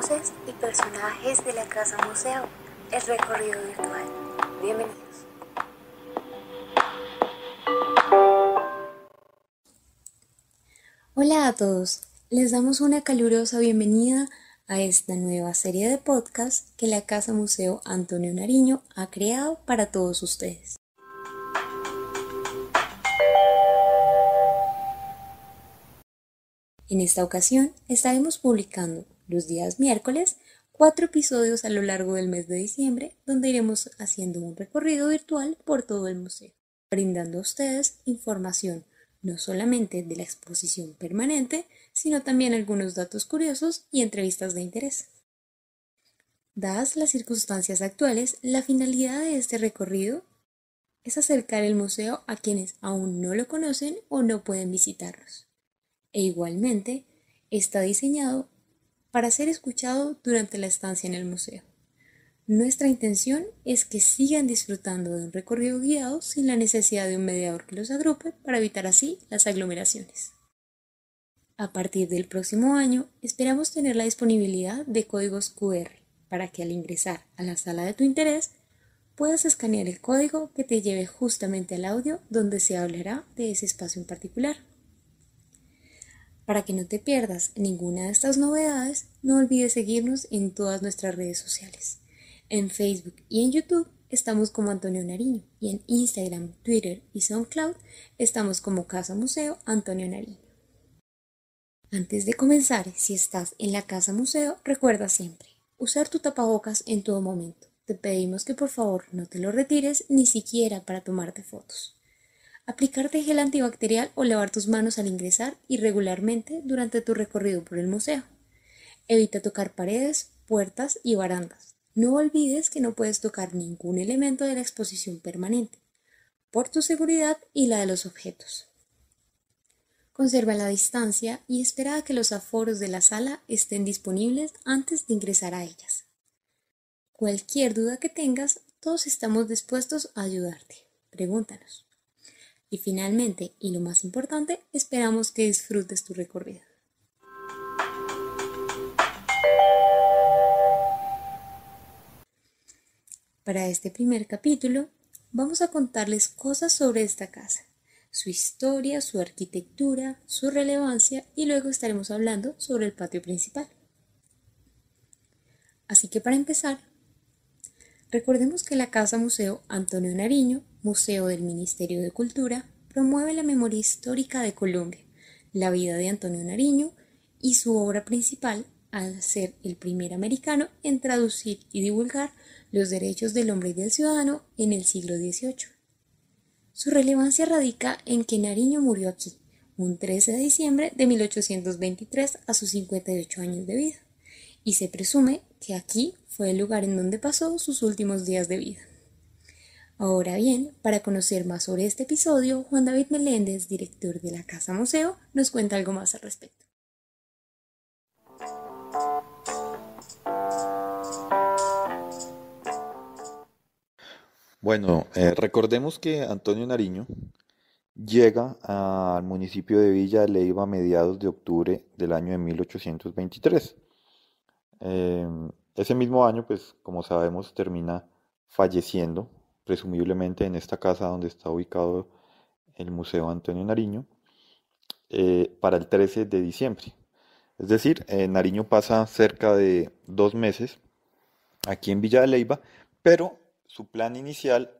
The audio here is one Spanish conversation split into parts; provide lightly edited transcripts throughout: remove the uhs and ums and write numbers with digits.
voces y personajes de la Casa Museo, el recorrido virtual. Bienvenidos. Hola a todos, les damos una calurosa bienvenida a esta nueva serie de podcast que la Casa Museo Antonio Nariño ha creado para todos ustedes. En esta ocasión estaremos publicando los días miércoles 4 episodios a lo largo del mes de diciembre, donde iremos haciendo un recorrido virtual por todo el museo, brindando a ustedes información no solamente de la exposición permanente, sino también algunos datos curiosos y entrevistas de interés. Dadas las circunstancias actuales, la finalidad de este recorrido es acercar el museo a quienes aún no lo conocen o no pueden visitarlos. E igualmente está diseñado para ser escuchado durante la estancia en el museo. Nuestra intención es que sigan disfrutando de un recorrido guiado sin la necesidad de un mediador que los agrupe para evitar así las aglomeraciones. A partir del próximo año esperamos tener la disponibilidad de códigos QR para que al ingresar a la sala de tu interés puedas escanear el código que te lleve justamente al audio donde se hablará de ese espacio en particular. Para que no te pierdas ninguna de estas novedades, no olvides seguirnos en todas nuestras redes sociales. En Facebook y en YouTube estamos como Antonio Nariño y en Instagram, Twitter y SoundCloud estamos como Casa Museo Antonio Nariño. Antes de comenzar, si estás en la Casa Museo, recuerda siempre usar tu tapabocas en todo momento. Te pedimos que por favor no te lo retires ni siquiera para tomarte fotos. Aplicarte gel antibacterial o lavar tus manos al ingresar y regularmente durante tu recorrido por el museo. Evita tocar paredes, puertas y barandas. No olvides que no puedes tocar ningún elemento de la exposición permanente, por tu seguridad y la de los objetos. Conserva la distancia y espera a que los aforos de la sala estén disponibles antes de ingresar a ellas. Cualquier duda que tengas, todos estamos dispuestos a ayudarte. Pregúntanos. Y finalmente, y lo más importante, esperamos que disfrutes tu recorrido. Para este primer capítulo, vamos a contarles cosas sobre esta casa, su historia, su arquitectura, su relevancia y luego estaremos hablando sobre el patio principal. Así que para empezar, recordemos que la Casa Museo Antonio Nariño, Museo del Ministerio de Cultura, promueve la memoria histórica de Colombia, la vida de Antonio Nariño y su obra principal al ser el primer americano en traducir y divulgar los derechos del hombre y del ciudadano en el siglo XVIII. Su relevancia radica en que Nariño murió aquí, un 13 de diciembre de 1823 a sus 58 años de vida, y se presume que aquí fue el lugar en donde pasó sus últimos días de vida. Ahora bien, para conocer más sobre este episodio, Juan David Meléndez, director de la Casa Museo, nos cuenta algo más al respecto. Bueno, recordemos que Antonio Nariño llega al municipio de Villa de Leyva a mediados de octubre del año de 1823. Eh, Ese mismo año, pues como sabemos, termina falleciendo, presumiblemente en esta casa donde está ubicado el Museo Antonio Nariño, para el 13 de diciembre. Es decir, Nariño pasa cerca de 2 meses aquí en Villa de Leyva, pero su plan inicial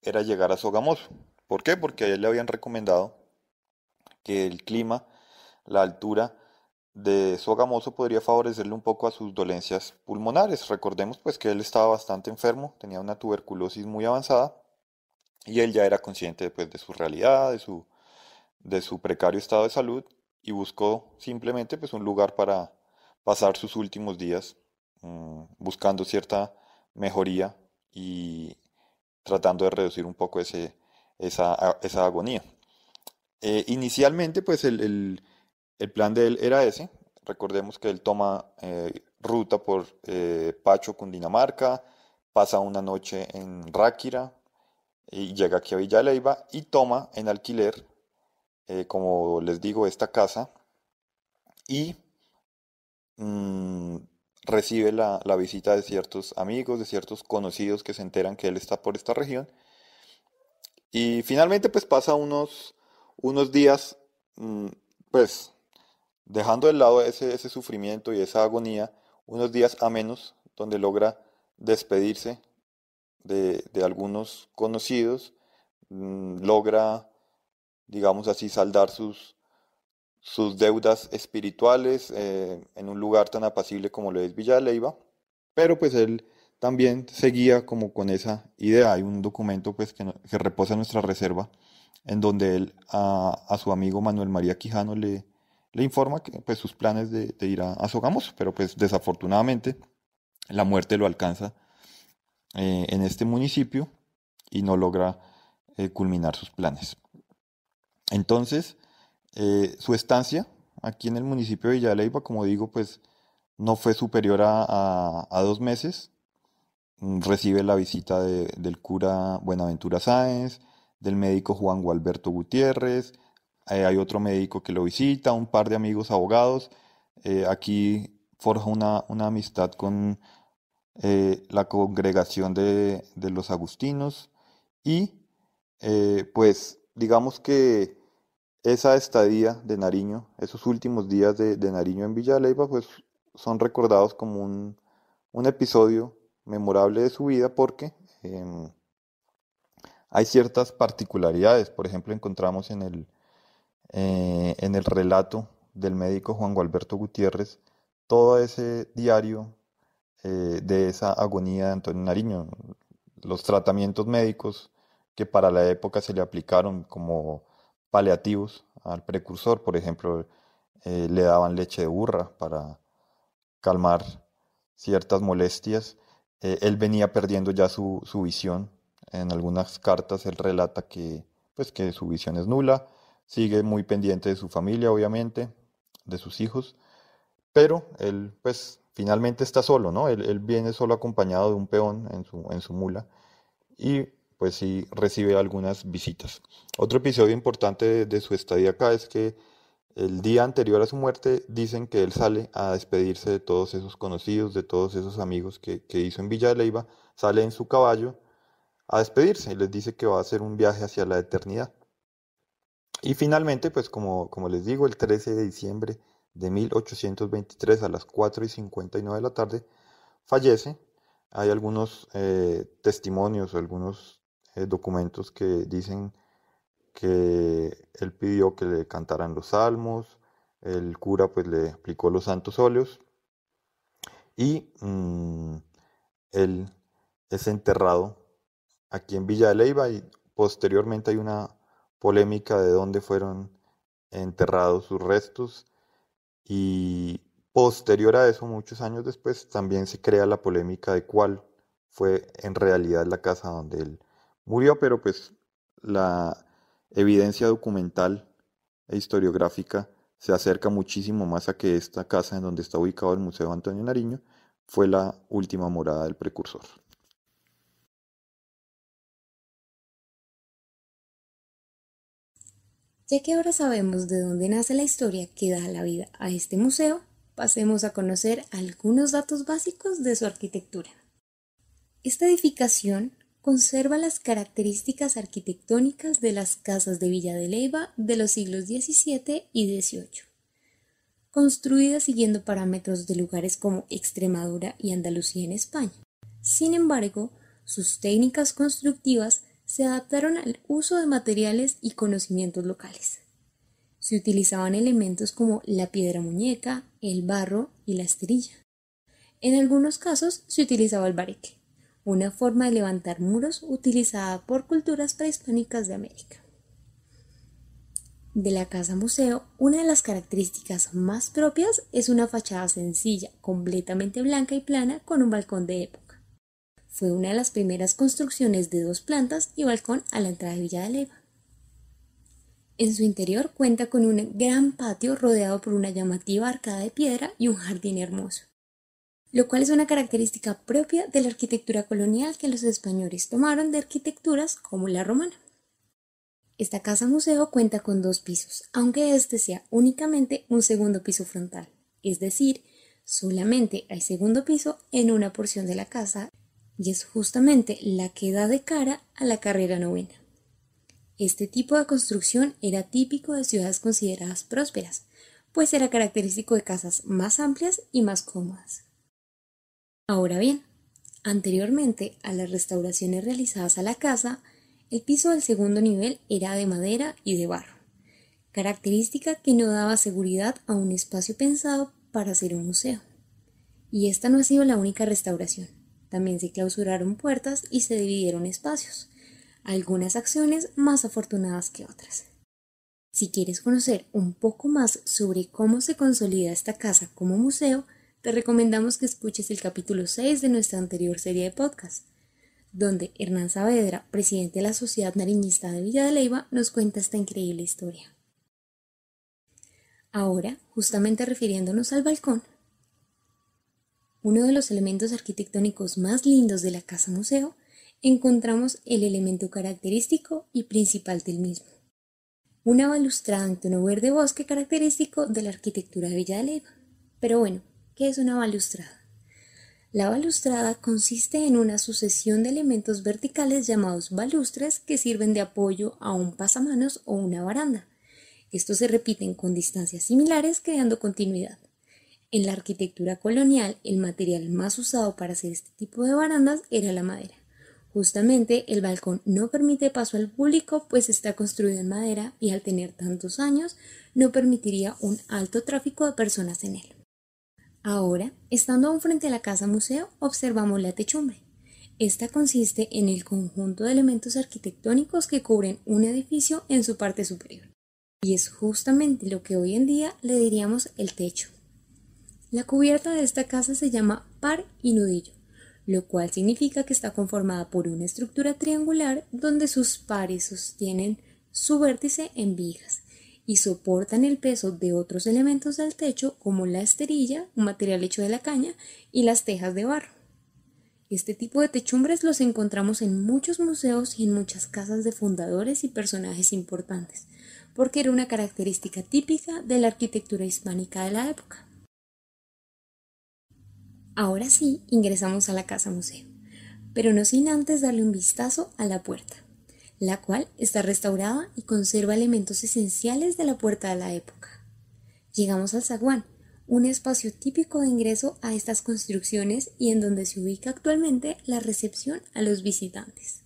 era llegar a Sogamoso. ¿Por qué? Porque a él le habían recomendado que el clima, la altura de Sogamoso podría favorecerle un poco a sus dolencias pulmonares. Recordemos pues que él estaba bastante enfermo, tenía una tuberculosis muy avanzada y él ya era consciente pues, de su realidad, de su precario estado de salud y buscó simplemente pues, un lugar para pasar sus últimos días buscando cierta mejoría y tratando de reducir un poco esa agonía. Inicialmente, pues el plan de él era ese. Recordemos que él toma ruta por Pacho, Cundinamarca, pasa una noche en Ráquira y llega aquí a Villa de Leyva y toma en alquiler, como les digo, esta casa y mm, recibe la visita de ciertos amigos, de ciertos conocidos que se enteran que él está por esta región. Y finalmente pues pasa unos días, mm, pues dejando de lado ese sufrimiento y esa agonía, unos días a menos, donde logra despedirse de algunos conocidos, logra, digamos así, saldar sus deudas espirituales en un lugar tan apacible como lo es Villa de Leyva, pero pues él también seguía como con esa idea. Hay un documento pues que reposa en nuestra reserva, en donde él a su amigo Manuel María Quijano le informa que pues sus planes de ir a Sogamoso, pero pues desafortunadamente la muerte lo alcanza en este municipio y no logra culminar sus planes. Entonces, su estancia aquí en el municipio de Villa de Leyva, como digo, pues no fue superior a 2 meses. Recibe la visita del cura Buenaventura Sáenz, del médico Juan Gualberto Gutiérrez, hay otro médico que lo visita, un par de amigos abogados. Aquí forja una amistad con la congregación de los agustinos y pues digamos que esa estadía de Nariño, esos últimos días de Nariño en Villa de Leyva, pues son recordados como un episodio memorable de su vida porque em, hay ciertas particularidades. Por ejemplo, encontramos en el relato del médico Juan Gualberto Gutiérrez todo ese diario de esa agonía de Antonio Nariño, los tratamientos médicos que para la época se le aplicaron como paliativos al precursor. Por ejemplo, le daban leche de burra para calmar ciertas molestias. Él venía perdiendo ya su visión. En algunas cartas él relata pues, que su visión es nula. Sigue muy pendiente de su familia, obviamente, de sus hijos, pero él pues finalmente está solo, ¿no? Él viene solo acompañado de un peón en su mula y pues sí recibe algunas visitas. Otro episodio importante de su estadía acá es que el día anterior a su muerte dicen que él sale a despedirse de todos esos conocidos, de todos esos amigos que hizo en Villa de Leyva, sale en su caballo a despedirse y les dice que va a hacer un viaje hacia la eternidad. Y finalmente, pues como les digo, el 13 de diciembre de 1823 a las 4:59 de la tarde fallece. Hay algunos testimonios o algunos documentos que dicen que él pidió que le cantaran los salmos, el cura pues le aplicó los santos óleos y él es enterrado aquí en Villa de Leyva y posteriormente hay una polémica de dónde fueron enterrados sus restos y posterior a eso, muchos años después, también se crea la polémica de cuál fue en realidad la casa donde él murió, pero pues la evidencia documental e historiográfica se acerca muchísimo más a que esta casa en donde está ubicado el Museo Antonio Nariño fue la última morada del precursor. Ya que ahora sabemos de dónde nace la historia que da la vida a este museo, pasemos a conocer algunos datos básicos de su arquitectura. Esta edificación conserva las características arquitectónicas de las casas de Villa de Leyva de los siglos XVII y XVIII, construidas siguiendo parámetros de lugares como Extremadura y Andalucía en España. Sin embargo, sus técnicas constructivas se adaptaron al uso de materiales y conocimientos locales. Se utilizaban elementos como la piedra muñeca, el barro y la esterilla. En algunos casos se utilizaba el bareque, una forma de levantar muros utilizada por culturas prehispánicas de América. De la casa museo, una de las características más propias es una fachada sencilla, completamente blanca y plana con un balcón de época. Fue una de las primeras construcciones de 2 plantas y balcón a la entrada de Villa de Leyva. En su interior cuenta con un gran patio rodeado por una llamativa arcada de piedra y un jardín hermoso, lo cual es una característica propia de la arquitectura colonial que los españoles tomaron de arquitecturas como la romana. Esta casa museo cuenta con 2 pisos, aunque este sea únicamente un segundo piso frontal, es decir, Solamente hay segundo piso en una porción de la casa y es justamente la que da de cara a la carrera novena. Este tipo de construcción era típico de ciudades consideradas prósperas, pues era característico de casas más amplias y más cómodas. Ahora bien, anteriormente a las restauraciones realizadas a la casa, el piso del segundo nivel era de madera y de barro, característica que no daba seguridad a un espacio pensado para hacer un museo. Y esta no ha sido la única restauración. También se clausuraron puertas y se dividieron espacios, algunas acciones más afortunadas que otras. Si quieres conocer un poco más sobre cómo se consolida esta casa como museo, te recomendamos que escuches el capítulo 6 de nuestra anterior serie de podcast, donde Hernán Saavedra, presidente de la Sociedad Nariñista de Villa de Leyva, nos cuenta esta increíble historia. Ahora, justamente refiriéndonos al balcón, uno de los elementos arquitectónicos más lindos de la casa museo, encontramos el elemento característico y principal del mismo. Una balustrada en tono verde bosque característico de la arquitectura de Villa de Leyva. Pero bueno, ¿qué es una balustrada? La balustrada consiste en una sucesión de elementos verticales llamados balustres que sirven de apoyo a un pasamanos o una baranda. Estos se repiten con distancias similares creando continuidad. En la arquitectura colonial, el material más usado para hacer este tipo de barandas era la madera. Justamente el balcón no permite paso al público pues está construido en madera y al tener tantos años no permitiría un alto tráfico de personas en él. Ahora, estando aún frente a la casa museo, observamos la techumbre. Esta consiste en el conjunto de elementos arquitectónicos que cubren un edificio en su parte superior. Y es justamente lo que hoy en día le diríamos el techo. La cubierta de esta casa se llama par y nudillo, lo cual significa que está conformada por una estructura triangular donde sus pares sostienen su vértice en vigas y soportan el peso de otros elementos del techo como la esterilla, un material hecho de la caña, y las tejas de barro. Este tipo de techumbres los encontramos en muchos museos y en muchas casas de fundadores y personajes importantes, porque era una característica típica de la arquitectura hispánica de la época. Ahora sí, ingresamos a la casa museo, pero no sin antes darle un vistazo a la puerta, la cual está restaurada y conserva elementos esenciales de la puerta de la época. Llegamos al zaguán, un espacio típico de ingreso a estas construcciones y en donde se ubica actualmente la recepción a los visitantes.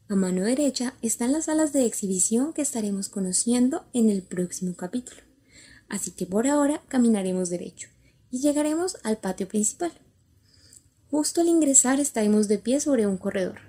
A mano derecha están las salas de exhibición que estaremos conociendo en el próximo capítulo, así que por ahora caminaremos derecho y llegaremos al patio principal. Justo al ingresar estaremos de pie sobre un corredor.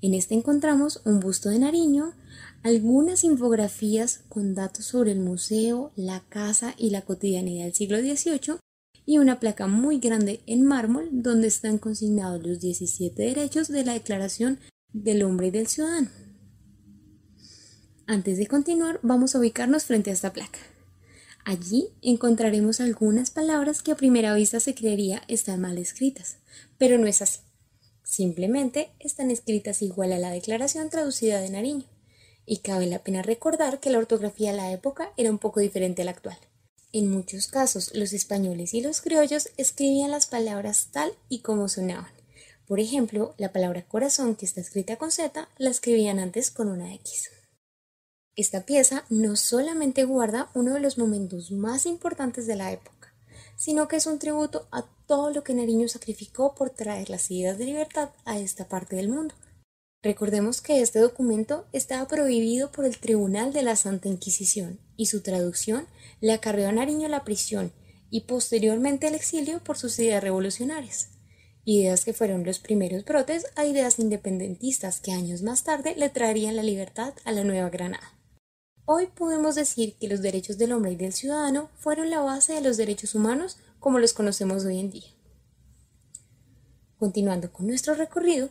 En este encontramos un busto de Nariño, algunas infografías con datos sobre el museo, la casa y la cotidianidad del siglo XVIII y una placa muy grande en mármol donde están consignados los 17 derechos de la Declaración del Hombre y del Ciudadano. Antes de continuar, vamos a ubicarnos frente a esta placa. Allí encontraremos algunas palabras que a primera vista se creería están mal escritas, pero no es así. Simplemente están escritas igual a la declaración traducida de Nariño, y cabe la pena recordar que la ortografía de la época era un poco diferente a la actual. En muchos casos, los españoles y los criollos escribían las palabras tal y como sonaban. Por ejemplo, la palabra corazón, que está escrita con Z, la escribían antes con una X. Esta pieza no solamente guarda uno de los momentos más importantes de la época, sino que es un tributo a todo lo que Nariño sacrificó por traer las ideas de libertad a esta parte del mundo. Recordemos que este documento estaba prohibido por el Tribunal de la Santa Inquisición y su traducción le acarreó a Nariño la prisión y posteriormente el exilio por sus ideas revolucionarias. Ideas que fueron los primeros brotes a ideas independentistas que años más tarde le traerían la libertad a la Nueva Granada. Hoy podemos decir que los derechos del hombre y del ciudadano fueron la base de los derechos humanos como los conocemos hoy en día. Continuando con nuestro recorrido,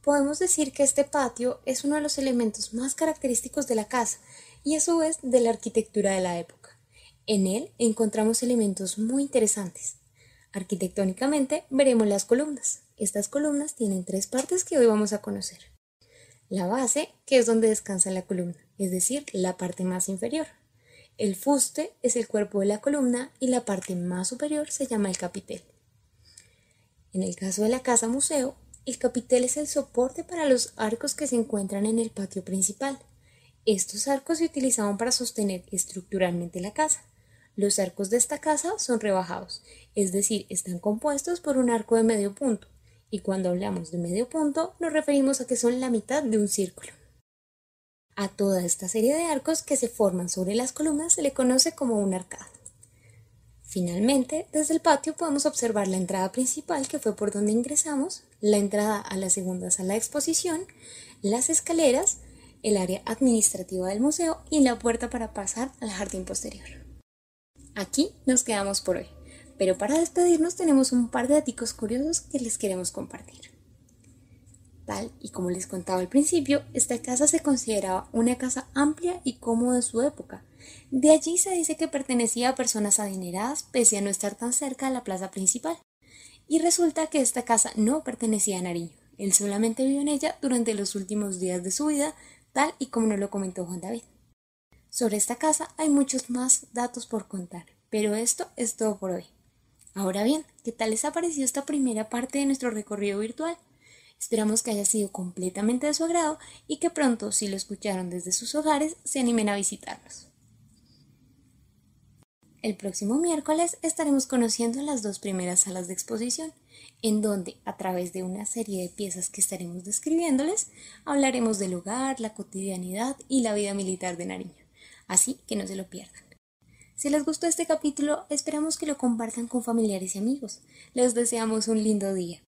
podemos decir que este patio es uno de los elementos más característicos de la casa y a su vez de la arquitectura de la época. En él encontramos elementos muy interesantes. Arquitectónicamente veremos las columnas. Estas columnas tienen 3 partes que hoy vamos a conocer. La base, que es donde descansa la columna, es decir, la parte más inferior. El fuste es el cuerpo de la columna y la parte más superior se llama el capitel. En el caso de la casa museo, el capitel es el soporte para los arcos que se encuentran en el patio principal. Estos arcos se utilizaban para sostener estructuralmente la casa. Los arcos de esta casa son rebajados, es decir, están compuestos por un arco de medio punto, y cuando hablamos de medio punto nos referimos a que son la mitad de un círculo. A toda esta serie de arcos que se forman sobre las columnas se le conoce como una arcada. Finalmente, desde el patio podemos observar la entrada principal, que fue por donde ingresamos, la entrada a la segunda sala de exposición, las escaleras, el área administrativa del museo y la puerta para pasar al jardín posterior. Aquí nos quedamos por hoy, pero para despedirnos tenemos un par de datos curiosos que les queremos compartir. Tal y como les contaba al principio, esta casa se consideraba una casa amplia y cómoda en su época. De allí se dice que pertenecía a personas adineradas pese a no estar tan cerca de la plaza principal. Y resulta que esta casa no pertenecía a Nariño. Él solamente vivió en ella durante los últimos días de su vida, tal y como nos lo comentó Juan David. Sobre esta casa hay muchos más datos por contar, pero esto es todo por hoy. Ahora bien, ¿qué tal les ha parecido esta primera parte de nuestro recorrido virtual? Esperamos que haya sido completamente de su agrado y que pronto, si lo escucharon desde sus hogares, se animen a visitarnos. El próximo miércoles estaremos conociendo las 2 primeras salas de exposición, en donde, a través de una serie de piezas que estaremos describiéndoles, hablaremos del hogar, la cotidianidad y la vida militar de Nariño. Así que no se lo pierdan. Si les gustó este capítulo, esperamos que lo compartan con familiares y amigos. Les deseamos un lindo día.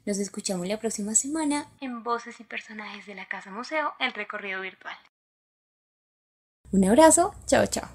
Nos escuchamos la próxima semana en Voces y Personajes de la Casa Museo, el recorrido virtual. Un abrazo, chao chao.